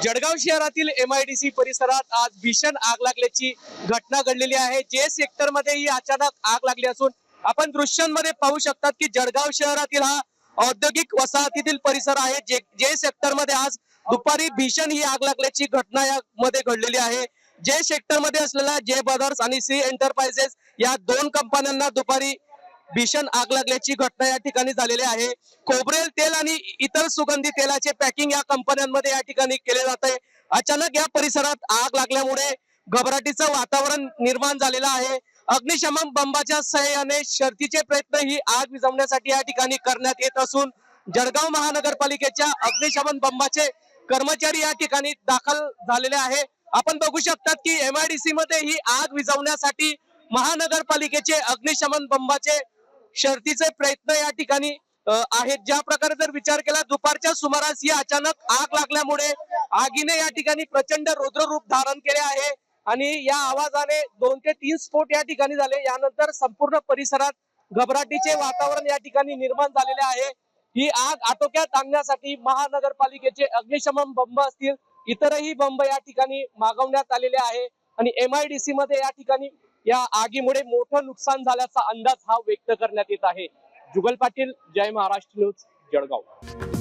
जळगाव शहरातील MIDC परिसरात आज भीषण आग लागल्याची घटना घडलेली आहे। जे सेक्टर मध्ये ही अचानक आग लागली असून आपण दृश्यांमध्ये पाहू शकतात की जळगाव शहरातील हा औद्योगिक वसाहतीतील परिसर आहे। जे सेक्टर मध्ये आज दुपारी भीषण ही आग लागल्याची घटना यामध्ये घडलेली आहे। जे सेक्टर मध्ये असलेला जे ब्रदर्स आणि सी एंटरप्राइजेस या दोन कंपन्यांना दुपारी भीषण आग लागल्याची घटना या ठिकाणी झालेली आहे। खोबरेल तेल आणि इतर सुगंधी तेलाचे पॅकिंग या कंपन्यांमध्ये या ठिकाणी केले जात आहे। अचानक या परिसरात आग लागल्यामुळे घबराटीचं वातावरण निर्माण झालेलं आहे। अग्निशमन बंबाच्या सहाय्याने शर्थीचे प्रयत्न ही आग विझवण्यासाठी या ठिकाणी करण्यात येत असून जळगाव महानगरपालिकेच्या अग्निशमन बंबाचे कर्मचारी या ठिकाणी दाखल झालेले आहे। आपण बघू शकतात की MIDC मध्ये ही आग विझवण्यासाठी महानगरपालिकेचे अग्निशमन बंबाचे शर्थीचे प्रयत्न या ठिकाणी आहेत। ज्या प्रकारे जर विचार केला दुपारच्या सुमारास ही अचानक आग लागल्यामुळे आगीने या ठिकाणी प्रचंड रौद्र रूप धारण केले आहे आणि या आवाजाने 2 ते 3 स्फोट या ठिकाणी झाले। यानंतर संपूर्ण परिसरात घबराटीचे वातावरण या ठिकाणी निर्माण झालेले आहे। ही आग आटोक्यात आणण्यासाठी महानगरपालिकेचे अग्निशमन बंब असतील इतरही बंब या ठिकाणी मागवण्यात आलेले आहे आणि MIDC मध्ये या ठिकाणी या आगीमुळे मोठं नुकसान झाल्याचा अंदाज हा व्यक्त करण्यात येत आहे। जुगल पाटील, जय महाराष्ट्र न्यूज, जळगाव।